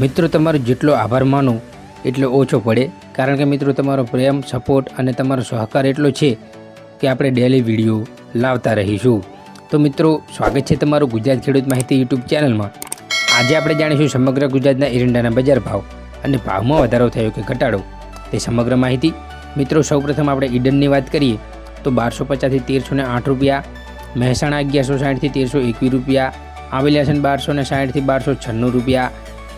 મિત્રો તમારો જેટલો આભાર માનો એટલો ઓછો પડે, કારણ કે મિત્રો તમારો પ્રેમ, સપોર્ટ અને તમારો સહકાર એટલો છે કે આપણે ડેલી વિડીયો લાવતા રહીશું। તો મિત્રો સ્વાગત છે તમારું ગુજરાત ખેડૂત માહિતી યુટ્યુબ ચેનલમાં। આજે આપણે જાણીશું સમગ્ર ગુજરાતના એરંડાના બજાર ભાવ અને ભાવમાં વધારો થયો કે ઘટાડો તે સમગ્ર માહિતી। મિત્રો સૌપ્રથમ આપણે ઈડનની વાત કરીએ તો 1250 થી 1308 રૂપિયા, મહેસાણા 1160 થી 1321 રૂપિયા, આંબલિયાસન 1260 થી 1296 રૂપિયા,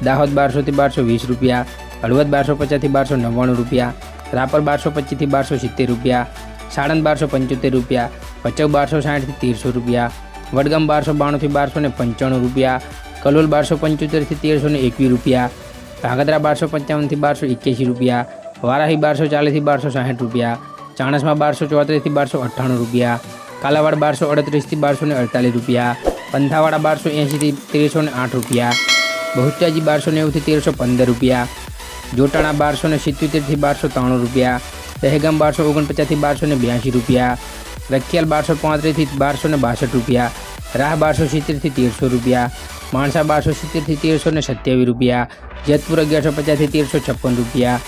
દાહોદ 1200 થી 1220 રૂપિયા, હળવદ 1250 થી 1299 રૂપિયા, રાપર 1225 થી 1270 રૂપિયા, સાણંદ 1275 રૂપિયા, ભચાઉ 1260 થી 1300 રૂપિયા, વડગામ 1292 થી 1295 રૂપિયા, કલોલ 1275 થી 1321 રૂપિયા, ધાંગધ્રા 1255 થી 1281 રૂપિયા, વારાહી 1240 થી 1260 રૂપિયા, ચાણસમાં 1234 થી 1298 રૂપિયા, કાલાવાડ 1238 થી 1248 રૂપિયા, પંથાવાડા 1280 થી 1308 રૂપિયા, બહુચરાજી 1290 થી 1315 રૂપિયા, જોટાણા 1277 થી 1293 રૂપિયા, દહેગામ 1249 થી 1282 રૂપિયા, રખિયાલ 1235 થી 1262 રૂપિયા, રાહ 1270 થી 1300 રૂપિયા, માણસા 1270 થી 1327 રૂપિયા, જેતપુર 1150 થી 1356 રૂપિયા,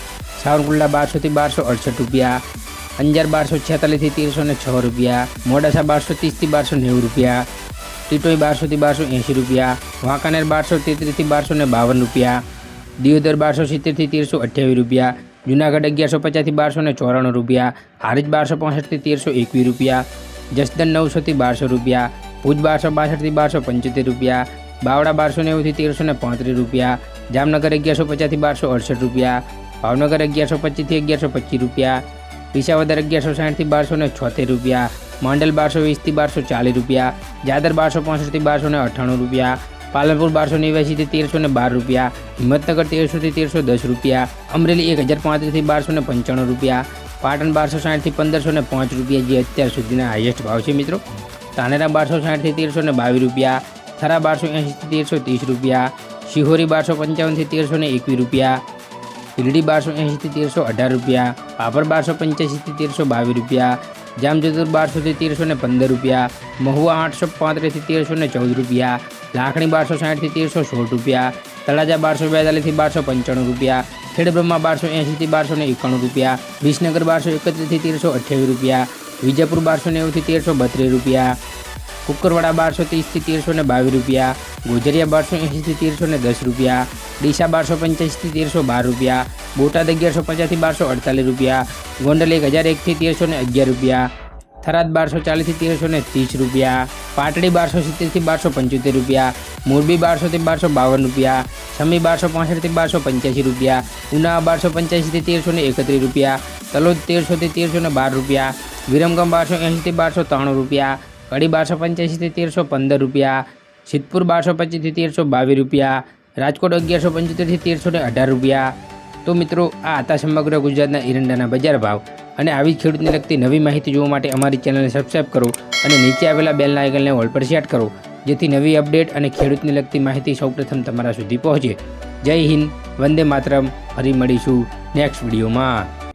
સાવરકુંડલા 1200 થી 1268 રૂપિયા, અંજાર 1246 થી 1306 રૂપિયા, મોડાસા 1230 થી 1290 રૂપિયા, ટીટોઈ 1200 થી 1280 રૂપિયા, વાંકાનેર 1233 થી 1252 રૂપિયા, દિયોદર 1270 થી 1328 રૂપિયા, જૂનાગઢ 1150 થી 1294 રૂપિયા, હારીજ 1265 થી 1321 રૂપિયા, જસદણ 900 થી 1200 રૂપિયા, ભુજ 1262 થી 1275 રૂપિયા, બાવડા 1290 થી 1335 રૂપિયા, જામનગર 1150 થી 1268 રૂપિયા, ભાવનગર 1125 થી 1125 રૂપિયા, વિસાવદર 1160 થી 1276 રૂપિયા, માંડલ 1220 થી 1240 રૂપિયા, જાદર 1265 થી 1298 રૂપિયા, પાલનપુર 1289 થી 1312 રૂપિયા, હિંમતનગર 1300 થી 1310 રૂપિયા, અમરેલી 1035 થી 1295 રૂપિયા, પાટણ 1260 થી 1505 રૂપિયા જે અત્યાર સુધીના હાઈએસ્ટ ભાવ છે મિત્રો। ધાનેરા 1260 થી 1322 રૂપિયા, થરા 1280 થી 1330 રૂપિયા, શિહોરી 1255 થી 1321 રૂપિયા, પીલડી 1280 થી 1318 રૂપિયા, ભાભર 1285 થી 1322 રૂપિયા, જામજોધપુર 1200 થી 1315 રૂપિયા, મહુવા 835 થી 1314 રૂપિયા, લાખણી 1260 થી 1316 રૂપિયા, તળાજા 1242 થી 1295 રૂપિયા, ખેડબ્રહ્મા 1280 થી 1291 રૂપિયા, વિસનગર 1231 થી 1328 રૂપિયા, વિજાપુર 1290 થી 1332 રૂપિયા, કુકરવાડા 1230 થી 1322 રૂપિયા, ગોજરિયા 1280 થી 1310 રૂપિયા, ડીસા 1285 થી 1312 રૂપિયા, બોટાદ 1150 થી 1248 રૂપિયા, ગોંડલ 1001 થી 1311 રૂપિયા, થરાદ 1240 થી 1330 રૂપિયા, પાટડી 1270 થી 1275 રૂપિયા, મોરબી 1200 થી 1252 રૂપિયા, સમી 1265 થી 1285 રૂપિયા, ઉનાવા 1285 થી 1331 રૂપિયા, તલોદ 1300 થી 1312 રૂપિયા, વિરમગામ 1280 થી 1293 રૂપિયા, કડી 1285 થી 1315 રૂપિયા, સિદ્ધપુર 1225 થી 1322 રૂપિયા, રાજકોટ 1175 થી 1318 રૂપિયા। તો મિત્રો આ હતા સમગ્ર ગુજરાતના એરંડાના બજાર ભાવ અને આવી જ ખેડૂતને લગતી નવી માહિતી જોવા માટે અમારી ચેનલને સબસ્ક્રાઈબ કરો અને નીચે આવેલા બેલના આઇકનને ઓલ પર સેટ કરો, જેથી નવી અપડેટ અને ખેડૂતને લગતી માહિતી સૌપ્રથમ તમારા સુધી પહોંચે। જય હિન્દ, વંદે માતરમ, ફરી મળીશું નેક્સ્ટ વિડીયોમાં।